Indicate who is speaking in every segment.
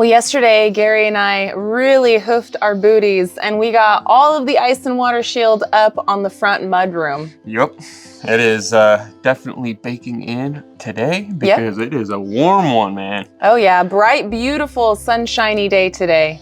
Speaker 1: Well, yesterday, Gary and I really hoofed our booties and we got all of the ice and water shield up on the front mudroom.
Speaker 2: Yep, it is definitely baking in today because it is a warm one, man.
Speaker 1: Oh yeah, bright, beautiful, sunshiny day today.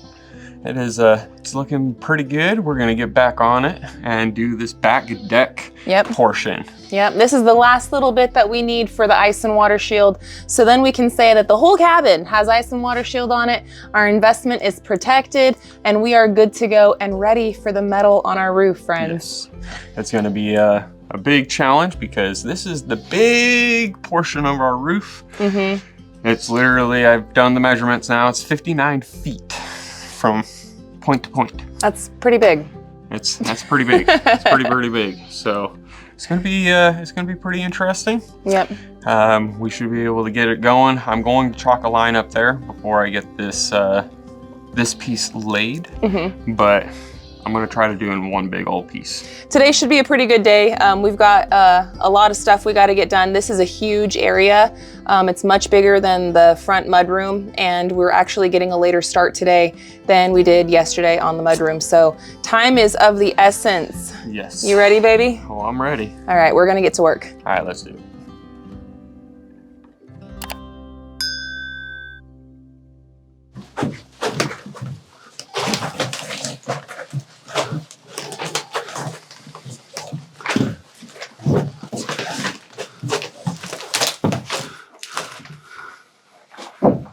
Speaker 2: It is, it's looking pretty good. We're gonna get back on it and do this back deck portion.
Speaker 1: Yep, this is the last little bit that we need for the ice and water shield. So then we can say that the whole cabin has ice and water shield on it. Our investment is protected and we are good to go and ready for the metal on our roof, friends.
Speaker 2: Yes, it's gonna be a big challenge because this is the big portion of our roof. It's literally, I've done the measurements now, it's 59 feet from point to point.
Speaker 1: That's pretty big.
Speaker 2: That's pretty big. It's pretty big. So it's gonna be pretty interesting.
Speaker 1: Yep.
Speaker 2: We should be able to get it going. I'm going to chalk a line up there before I get this this piece laid, but I'm gonna try to do in one big old piece. Today
Speaker 1: should be a pretty good day. We've got a lot of stuff we got to get done. This is a huge area. It's much bigger than the front mudroom, and we're actually getting a later start today than we did yesterday on the mudroom. So time is of the essence.
Speaker 2: Yes.
Speaker 1: You ready, baby?
Speaker 2: Oh, I'm ready.
Speaker 1: All right, we're gonna get to work.
Speaker 2: All right, let's do it.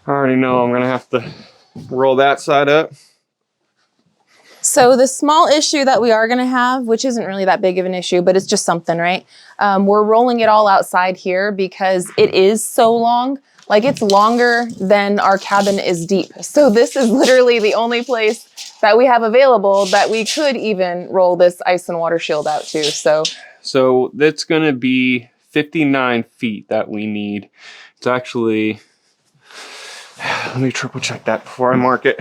Speaker 2: I already know I'm gonna have to roll that side up.
Speaker 1: So the small issue that we are gonna have, which isn't really that big of an issue, but it's just something, right? We're rolling it all outside here because it is so long. Like, it's longer than our cabin is deep. So this is literally the only place that we have available that we could even roll this ice and water shield out to,
Speaker 2: So that's gonna be 59 feet that we need. It's actually, let me triple check that before I mark it.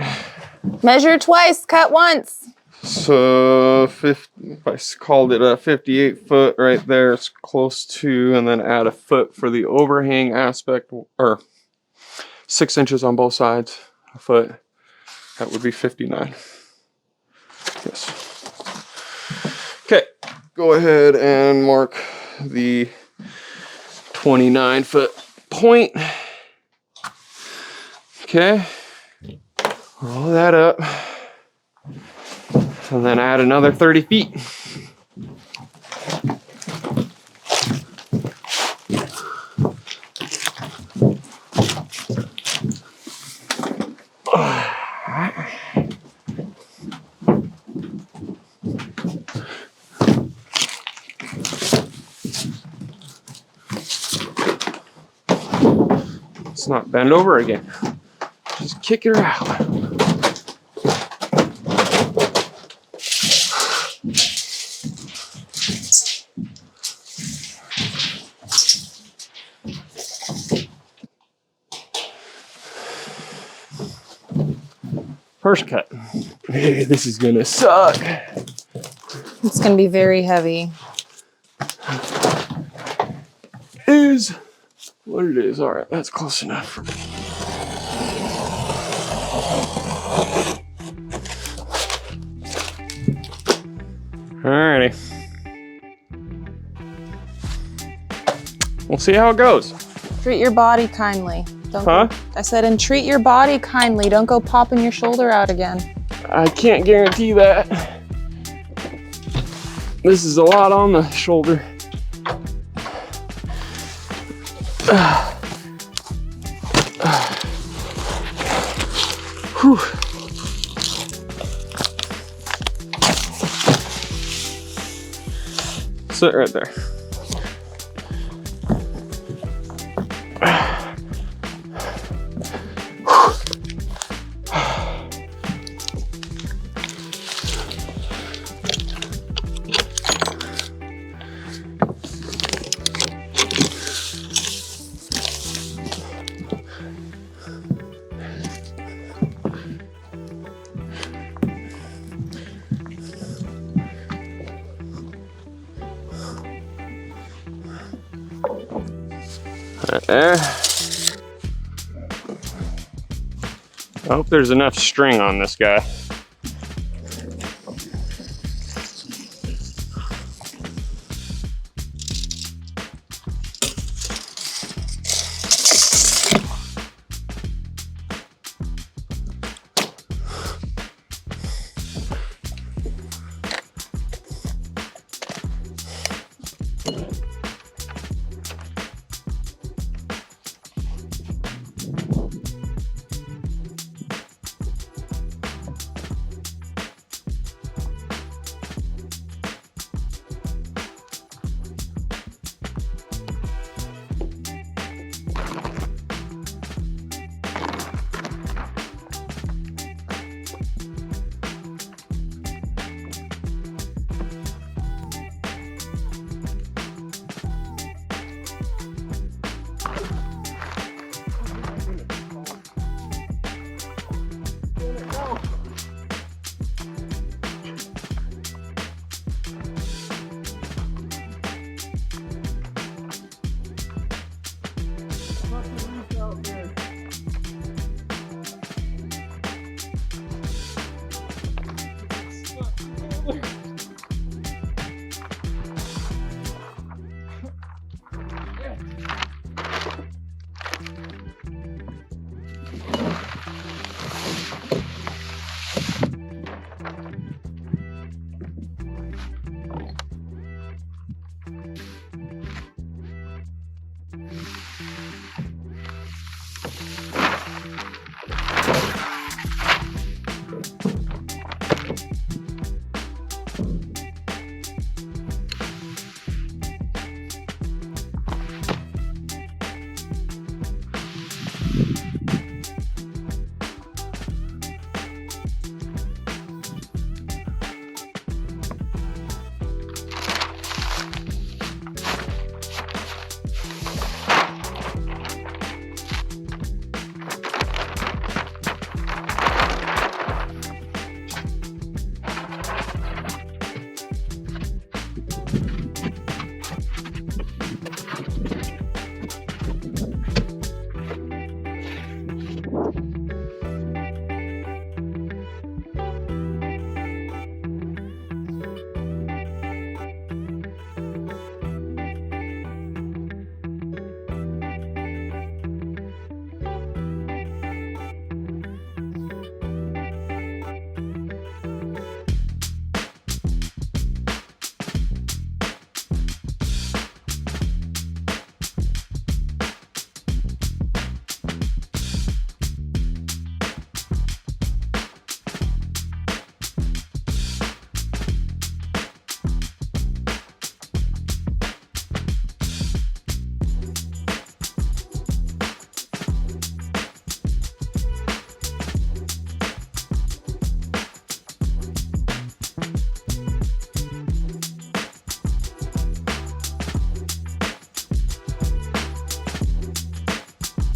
Speaker 1: Measure twice, cut once.
Speaker 2: So if I called it a 58 foot right there, it's close to, and then add a foot for the overhang aspect, or 6 inches on both sides, a foot, that would be 59. Yes. Okay, go ahead and mark the 29-foot point. Okay, roll that up, and then add another 30 feet. Let's not bend over again. Just kick her out. First cut. Hey, this is gonna suck.
Speaker 1: It's gonna be very heavy.
Speaker 2: Is what it is. All right, that's close enough. Alrighty. We'll see how it goes.
Speaker 1: Treat your body kindly.
Speaker 2: Huh?
Speaker 1: I said, and treat your body kindly. Don't go popping your shoulder out again.
Speaker 2: I can't guarantee that. This is a lot on the shoulder. Whew. Sit right there. Right there. I hope there's enough string on this guy.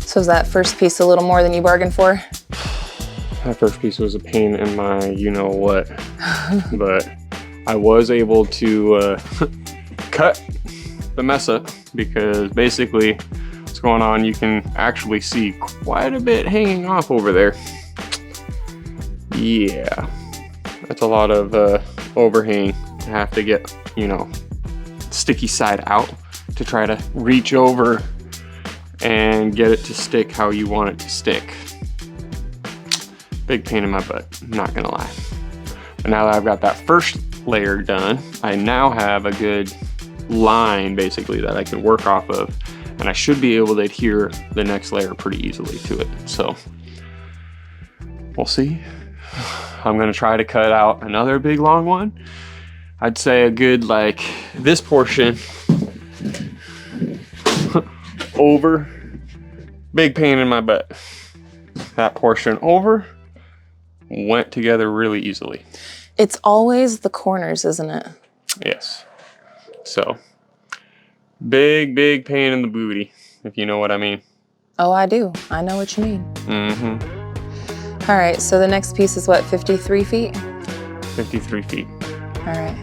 Speaker 1: So is that first piece a little more than you bargained for?
Speaker 2: That first piece was a pain in my you-know-what, but I was able to cut the mess up because basically what's going on, you can actually see quite a bit hanging off over there. Yeah, that's a lot of overhang to have to get, you know, sticky side out to try to reach over and get it to stick how you want it to stick. Big pain in my butt, I'm not gonna lie. But now that I've got that first layer done, I now have a good line basically that I can work off of, and I should be able to adhere the next layer pretty easily to it. So we'll see. I'm gonna try to cut out another big long one. I'd say a good, like, this portion over, big pain in my butt. That portion over went together really easily.
Speaker 1: It's always the corners, isn't it?
Speaker 2: Yes. So, big pain in the booty, if you know what I mean.
Speaker 1: Oh, I do. I know what you mean.
Speaker 2: Mm-hmm.
Speaker 1: All right, so the next piece is what, 53 feet?
Speaker 2: 53 feet.
Speaker 1: All right.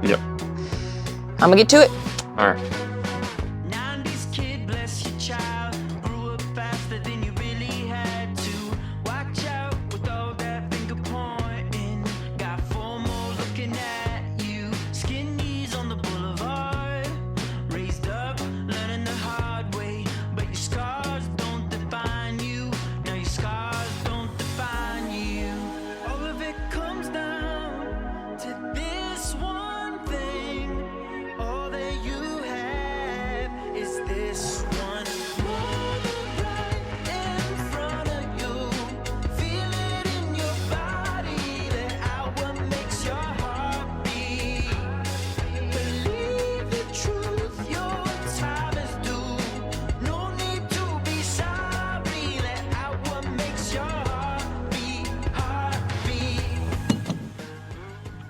Speaker 2: Yep.
Speaker 1: I'm gonna get to it.
Speaker 2: All right.
Speaker 3: Kid, bless your child, grew up faster than you really had to. Watch out,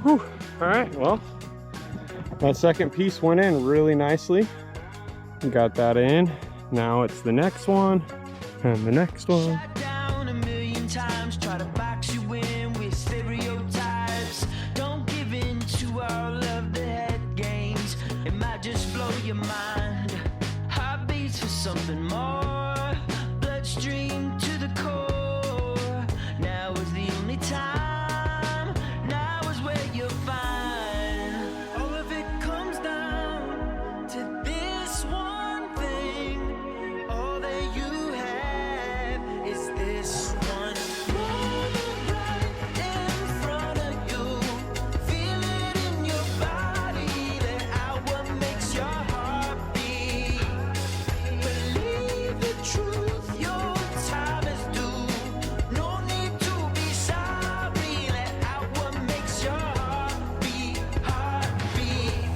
Speaker 2: Whew. All right, well, that second piece went in really nicely. Got that in. Now it's the next one and the next one.
Speaker 3: Down a million times, try to box you in with stereotypes. Don't give in to all of the head games. It might just blow your mind. Heartbeats for something more. Bloodstream to the core. Now is the only time. Now is where you'll find. All of it comes down to this one thing. All that you have is this one moment right in front of you. Feel it in your body, the hour makes your heart beat. Believe the truth, your time is due. No need to be sorry, that hour makes your heart beat, heart beat.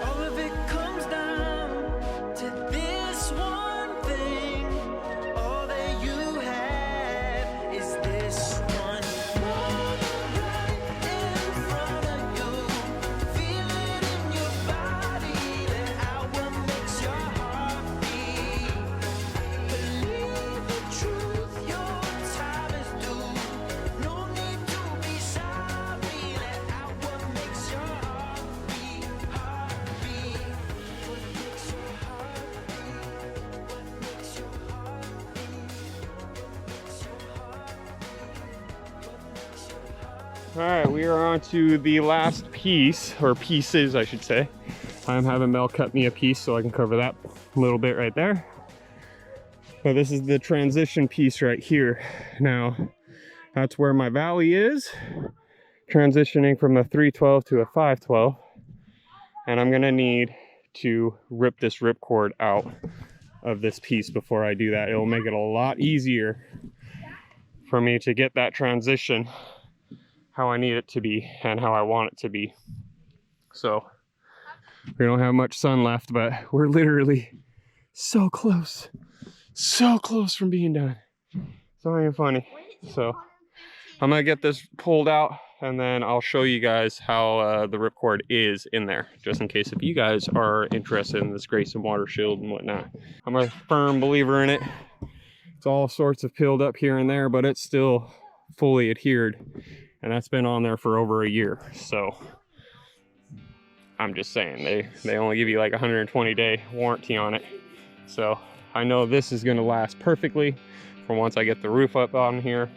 Speaker 3: All of it comes down to this one thing. All that you have is this one moment right in front of you. Feel it in your body, the hour makes your heart beat. Believe the truth, your time is due. No need to be sorry, that hour makes your heart beat, heart beat. What makes your heart beat? What makes your heart beat?
Speaker 2: All right, we are on to the last piece, or pieces, I should say. I'm having Mel cut me a piece so I can cover that little bit right there. But this is the transition piece right here. Now, that's where my valley is, transitioning from a 312 to a 512. And I'm gonna need to rip this ripcord out of this piece before I do that. It'll make it a lot easier for me to get that transition how I need it to be and how I want it to be. So we don't have much sun left, but we're literally so close from being done. It's not even funny. So I'm gonna get this pulled out and then I'll show you guys how the ripcord is in there, just in case if you guys are interested in this Grayson water shield and whatnot. I'm a firm believer in it. It's all sorts of peeled up here and there, but it's still fully adhered, and that's been on there for over a year. So I'm just saying, they only give you like a 120-day warranty on it. So I know this is gonna last perfectly for once I get the roof up on here.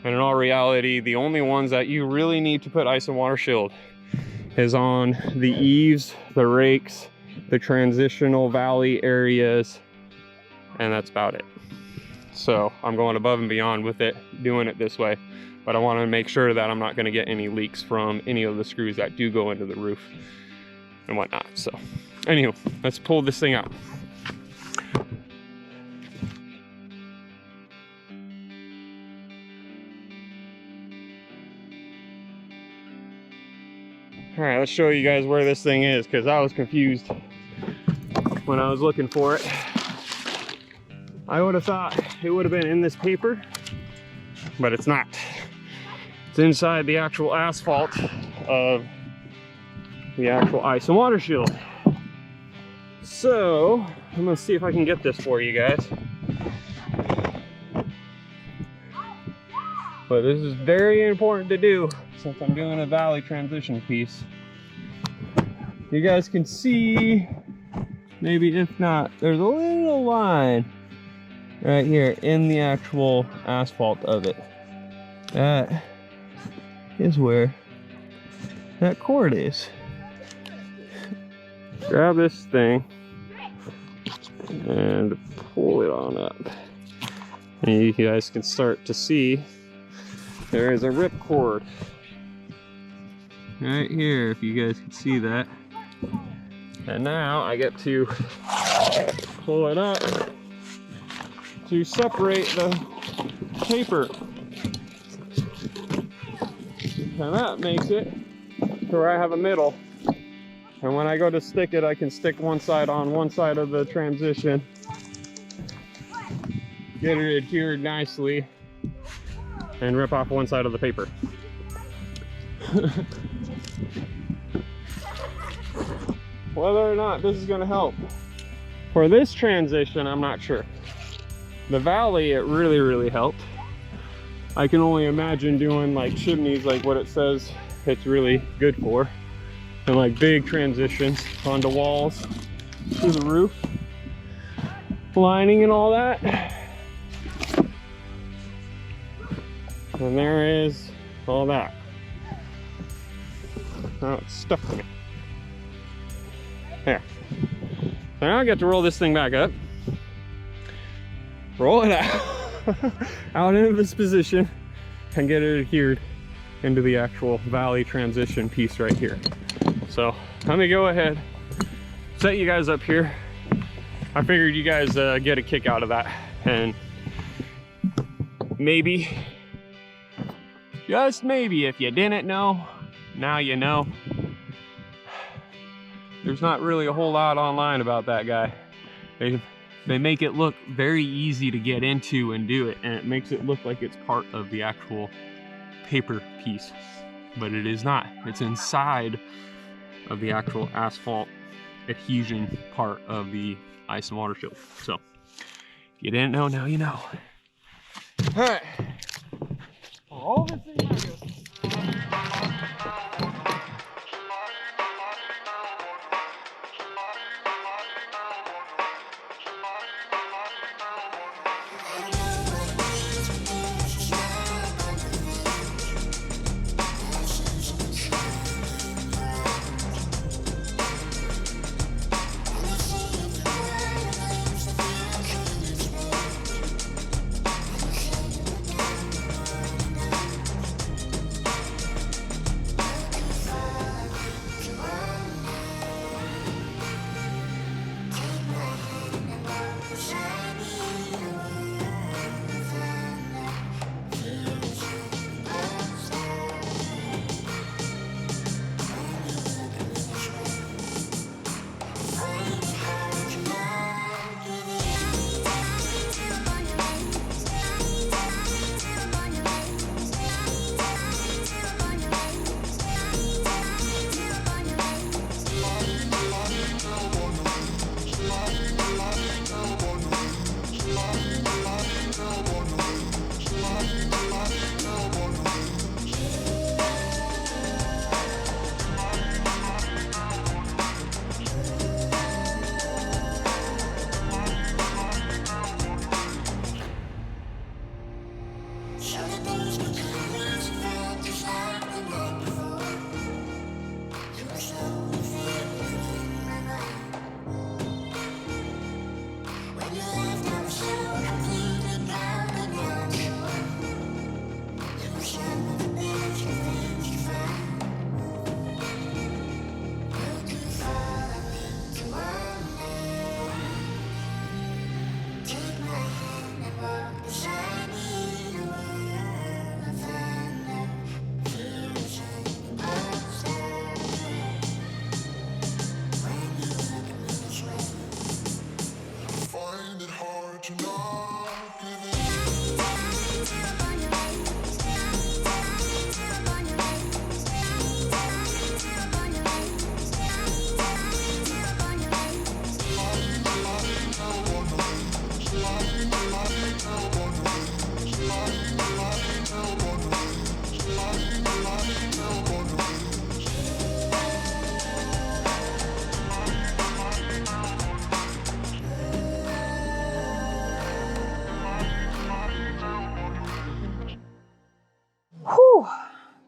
Speaker 2: And in all reality, the only ones that you really need to put ice and water shield is on the eaves, the rakes, the transitional valley areas, and that's about it. So I'm going above and beyond with it, doing it this way. But I want to make sure that I'm not going to get any leaks from any of the screws that do go into the roof and whatnot. So anywho, let's pull this thing out. All right, let's show you guys where this thing is, because I was confused when I was looking for it. I would have thought it would have been in this paper, but it's not. It's inside the actual asphalt of the actual ice and water shield. So I'm gonna see if I can get this for you guys. But this is very important to do since I'm doing a valley transition piece. You guys can see, maybe if not, there's a little line right here in the actual asphalt of it. That is where that cord is. Grab this thing and pull it on up. And you guys can start to see there is a rip cord right here, if you guys can see that. And now I get to pull it up to separate the paper. And that makes it to where I have a middle. And when I go to stick it, I can stick one side on one side of the transition. Get it adhered nicely and rip off one side of the paper. Whether or not this is gonna help. For this transition, I'm not sure. The valley, it really helped. I can only imagine doing like chimneys, like what it says it's really good for. And like big transitions onto walls, to the roof, lining and all that. And there is all that. Oh, it's stuck to me. There. So now I get to roll this thing back up. Roll it out. Out into this position and get it adhered into the actual valley transition piece right here. So let me go ahead, set you guys up here. I figured you guys get a kick out of that, and maybe, just maybe, if you didn't know, now you know. There's not really a whole lot online about that guy. They make it look very easy to get into and do it, and it makes it look like it's part of the actual paper piece, but it is not. It's inside of the actual asphalt adhesion part of the ice and water shield. So if you didn't know, now you know. All right, roll this thing back up.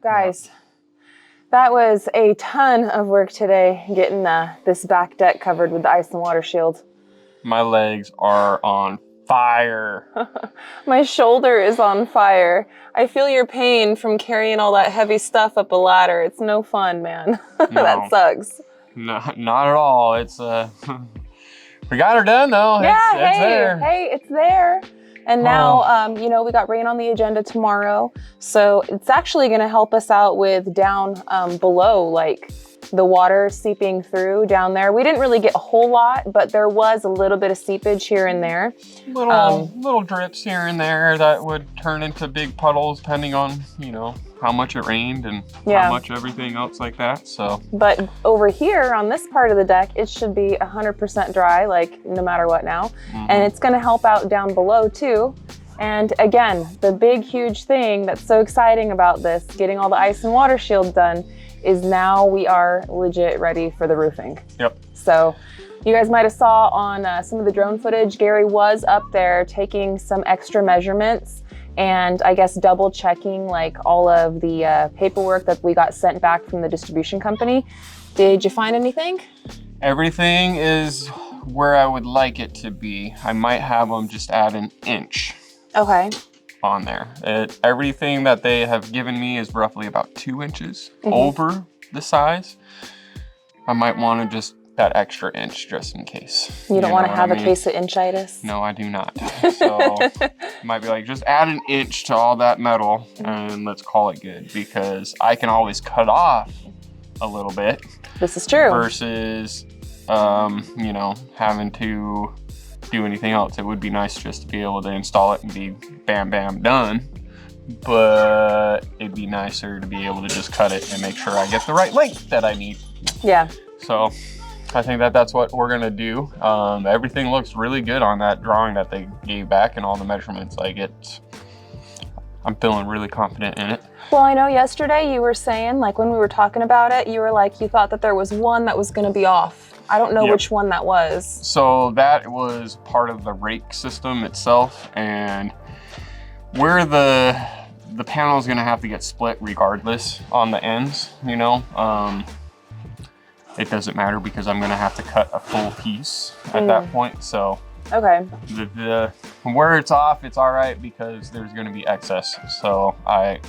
Speaker 1: Guys, that was a ton of work today, getting this back deck covered with the ice and water shield.
Speaker 2: My legs are on fire.
Speaker 1: My shoulder is on fire. I feel your pain from carrying all that heavy stuff up a ladder. It's no fun, man.
Speaker 2: No.
Speaker 1: That sucks.
Speaker 2: Not at all. It's we got her done though.
Speaker 1: Yeah,
Speaker 2: it's there.
Speaker 1: Hey, it's there. And now, you know, we got rain on the agenda tomorrow. So it's actually going to help us out with down below, like the water seeping through down there. We didn't really get a whole lot, but there was a little bit of seepage here and there.
Speaker 2: Little drips here and there that would turn into big puddles depending on, you know, how much it rained and how much everything else like that. So,
Speaker 1: but over here on this part of the deck, it should be 100% dry, like no matter what now. And it's going to help out down below too. And again, the big, huge thing that's so exciting about this, getting all the ice and water shield done, is now we are legit ready for the roofing.
Speaker 2: Yep.
Speaker 1: So you guys might have saw on some of the drone footage, Gary was up there taking some extra measurements and I guess double checking like all of the paperwork that we got sent back from the distribution company. Did you find anything?
Speaker 2: Everything is where I would like it to be. I might have them just add an inch.
Speaker 1: Okay.
Speaker 2: On there. Everything that they have given me is roughly about 2 inches over the size. I might want to just that extra inch just in case.
Speaker 1: You don't want to have a case of inchitis?
Speaker 2: No, I do not. So might be like, just add an inch to all that metal and let's call it good, because I can always cut off a little bit.
Speaker 1: This is true.
Speaker 2: Versus, you know, having to do anything else. It would be nice just to be able to install it and be bam, bam, done. But it'd be nicer to be able to just cut it and make sure I get the right length that I need.
Speaker 1: Yeah.
Speaker 2: So I think that that's what we're gonna do. Everything looks really good on that drawing that they gave back and all the measurements. Like I'm feeling really confident in it.
Speaker 1: Well, I know yesterday you were saying, like when we were talking about it, you were like, you thought that there was one that was gonna be off. I don't know which one that was.
Speaker 2: So that was part of the rake system itself, and where the panel is gonna have to get split regardless on the ends, you know. It doesn't matter because I'm gonna have to cut a full piece at that point. So
Speaker 1: okay,
Speaker 2: the where it's off, it's all right because there's gonna be excess. So I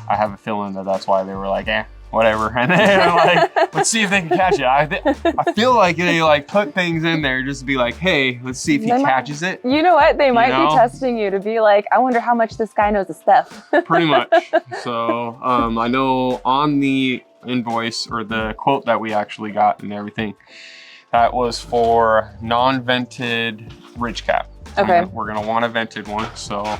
Speaker 2: have a feeling that that's why they were like, whatever. And then like, let's see if they can catch it. I feel like they like put things in there just to be like, hey, let's see if he catches it.
Speaker 1: You know what? They might be testing you to be like, I wonder how much this guy knows of stuff. Pretty
Speaker 2: much. So I know on the invoice or the quote that we actually got and everything, that was for non-vented ridge cap.
Speaker 1: Okay.
Speaker 2: We're gonna want a vented one, so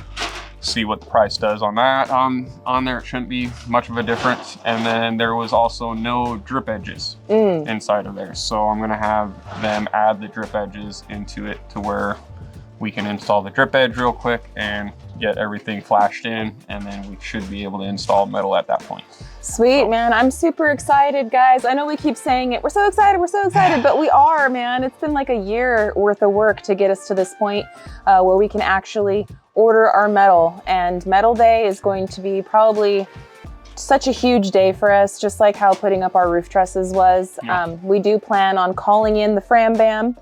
Speaker 2: see what the price does on that. On there, it shouldn't be much of a difference. And then there was also no drip edges inside of there. So I'm gonna have them add the drip edges into it to where we can install the drip edge real quick and get everything flashed in, and then we should be able to install metal at that point.
Speaker 1: Sweet, man. I'm super excited, guys. I know we keep saying it. We're so excited, but we are, man. It's been like a year worth of work to get us to this point where we can actually order our metal. And metal day is going to be probably such a huge day for us, just like how putting up our roof trusses was. We do plan on calling in the Fram Bam.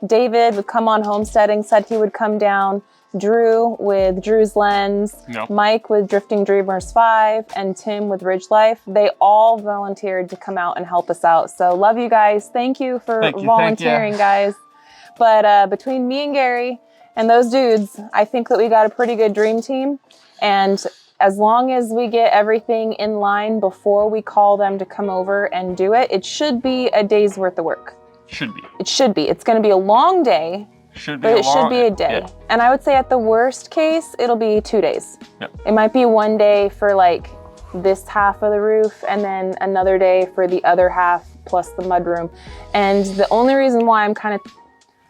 Speaker 1: David would come on Homesteading, said he would come down. Drew with Drew's Lens, Mike with Drifting Dreamers 5, and Tim with Ridge Life. They all volunteered to come out and help us out. So love you guys. Thank you for volunteering, guys. But between me and Gary and those dudes, I think that we got a pretty good dream team. And as long as we get everything in line before we call them to come over and do it, it should be a day's worth of work.
Speaker 2: Should be.
Speaker 1: It should be. It's going to be a long day. But it should be a day. Yeah. And I would say at the worst case, it'll be 2 days. Yep. It might be one day for like this half of the roof and then another day for the other half plus the mudroom. And the only reason why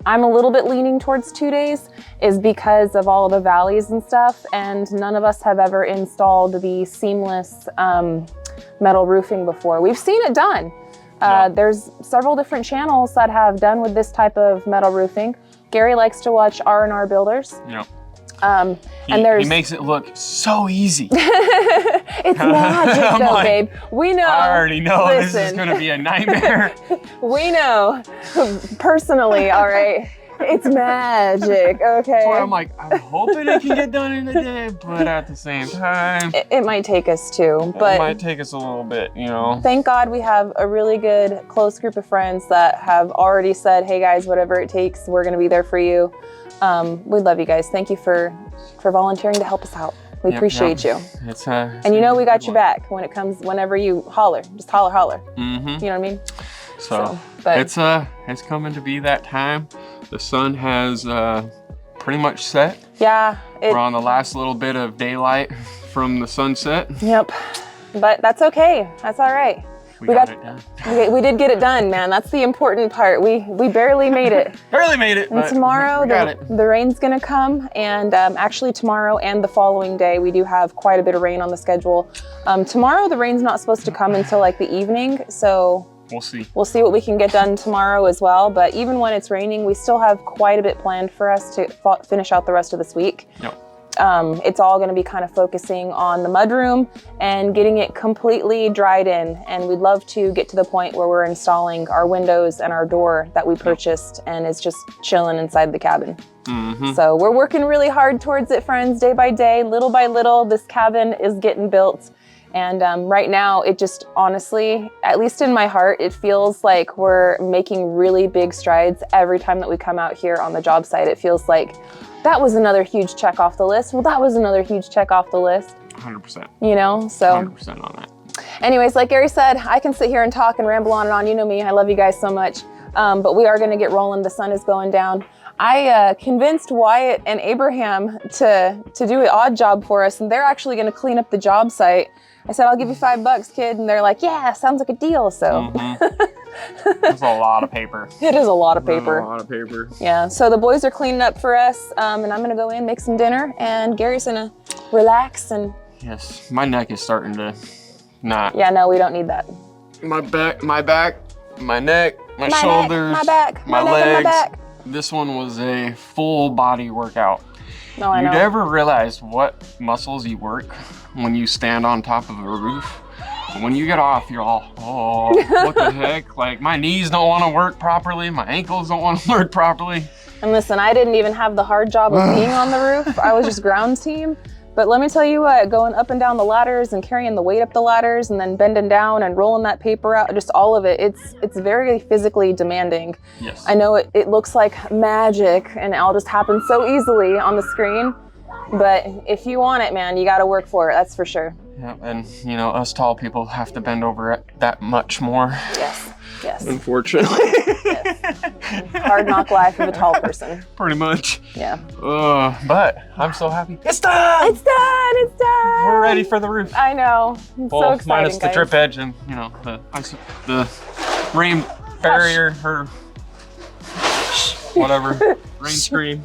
Speaker 1: I'm a little bit leaning towards 2 days is because of all of the valleys and stuff. And none of us have ever installed the seamless metal roofing before. We've seen it done. There's several different channels that have done with this type of metal roofing. Gary likes to watch R&R builders.
Speaker 2: And he makes it look so easy.
Speaker 1: It's magic though, babe. We know.
Speaker 2: I already know this is gonna be a nightmare.
Speaker 1: We know, personally, all right. It's magic, okay?
Speaker 2: So I'm like, I'm hoping it can get done in a day, but at the same time,
Speaker 1: It might take us too, but
Speaker 2: it might take us a little bit, you know.
Speaker 1: thank God we have a really good, close group of friends that have already said, hey guys, whatever it takes, we're gonna be there for you. We love you guys. Thank you for volunteering to help us out. We appreciate you.
Speaker 2: It's
Speaker 1: and you know we got your back when it comes, whenever you holler, just holler.
Speaker 2: Mm-hmm.
Speaker 1: You know what I mean?
Speaker 2: So
Speaker 1: but
Speaker 2: it's coming to be that time. The sun has pretty much set.
Speaker 1: yeah.
Speaker 2: We're on the last little bit of daylight from the sunset.
Speaker 1: Yep. But that's okay. That's all right.
Speaker 2: We got it done.
Speaker 1: We did get it done, man. That's the important part. We barely made it.
Speaker 2: Barely made it.
Speaker 1: And tomorrow the rain's gonna come, and actually tomorrow and the following day we do have quite a bit of rain on the schedule. Tomorrow the rain's not supposed to come until like the evening, so
Speaker 2: we'll see.
Speaker 1: We'll see what we can get done tomorrow as well. But even when it's raining, we still have quite a bit planned for us to finish out the rest of this week.
Speaker 2: Yep.
Speaker 1: It's all going to be kind of focusing on the mudroom and getting it completely dried in. And we'd love to get to the point where we're installing our windows and our door that we purchased and it's just chilling inside the cabin.
Speaker 2: Mm-hmm.
Speaker 1: So we're working really hard towards it, friends, day by day, little by little. This cabin is getting built. And right now, it just honestly, at least in my heart, it feels like we're making really big strides every time that we come out here on the job site. It feels like that was another huge check off the list. Well, that was another huge check off the list.
Speaker 2: 100%.
Speaker 1: You know, so.
Speaker 2: 100% on that.
Speaker 1: Anyways, like Gary said, I can sit here and talk and ramble on and on. You know me, I love you guys so much. But we are gonna get rolling. The sun is going down. I convinced Wyatt and Abraham to do an odd job for us, and they're actually gonna clean up the job site. I said, I'll give you $5, kid. And they're like, yeah, sounds like a deal. So
Speaker 2: That's a lot of paper.
Speaker 1: it is a lot of paper.
Speaker 2: A lot of paper.
Speaker 1: Yeah, so the boys are cleaning up for us, and I'm gonna go in, make some dinner, and Gary's gonna relax and.
Speaker 2: Yes, my neck is starting to not.
Speaker 1: Yeah, no, we don't need that.
Speaker 2: My back, my neck, my shoulders,
Speaker 1: my back,
Speaker 2: my
Speaker 1: neck,
Speaker 2: legs.
Speaker 1: and my back.
Speaker 2: This one was a full body workout.
Speaker 1: No, I know.
Speaker 2: You'd ever realize what muscles you work when you stand on top of a roof? When you get off, you're all, oh, what the heck? Like, my knees don't want to work properly. My ankles don't want to work properly.
Speaker 1: And listen, I didn't even have the hard job of being on the roof. I was just ground team. But let me tell you what, going up and down the ladders and carrying the weight up the ladders and then bending down and rolling that paper out, just all of it, it's very physically demanding.
Speaker 2: Yes.
Speaker 1: I know it looks like magic and it all just happens so easily on the screen. But if you want it, man, you got to work for it. That's for sure.
Speaker 2: Yeah, and you know, us tall people have to bend over it that much more.
Speaker 1: Yes, yes.
Speaker 2: Unfortunately.
Speaker 1: Yes. Hard knock life of a tall person.
Speaker 2: Pretty much.
Speaker 1: Yeah.
Speaker 2: But I'm so happy. It's done!
Speaker 1: It's done! It's done!
Speaker 2: We're ready for the roof.
Speaker 1: I know. It's so exciting,
Speaker 2: minus the
Speaker 1: guys.
Speaker 2: drip edge and, you know, the rain barrier or whatever, rain screen.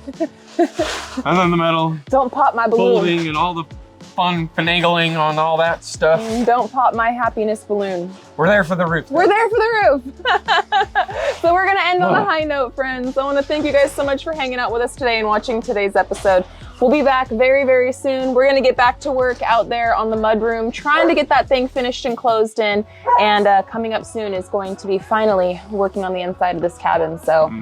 Speaker 2: And then the metal
Speaker 1: Don't pop my balloon.
Speaker 2: folding and all the fun finagling on all that stuff.
Speaker 1: Don't pop my happiness balloon.
Speaker 2: We're there for the roof.
Speaker 1: We're there for the roof. So we're gonna end on a high note, friends. I wanna thank you guys so much for hanging out with us today and watching today's episode. We'll be back very, very soon. We're gonna get back to work out there on the mudroom, trying to get that thing finished and closed in. And coming up soon is going to be finally working on the inside of this cabin. So,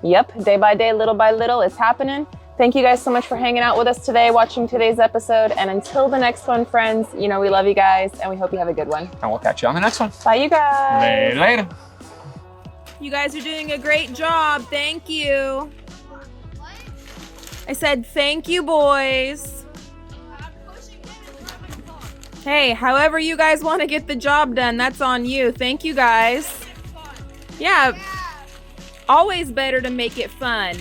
Speaker 1: yep, day by day, little by little, it's happening. Thank you guys so much for hanging out with us today, watching today's episode. And until the next one, friends, you know we love you guys and we hope you have a good one.
Speaker 2: And we'll catch you on the next one.
Speaker 1: Bye, you guys.
Speaker 2: Later.
Speaker 4: You guys are doing a great job. Thank you. I said thank you, boys. Hey, however you guys want to get the job done, that's on you. Thank you, guys. Yeah. Always better to make it fun.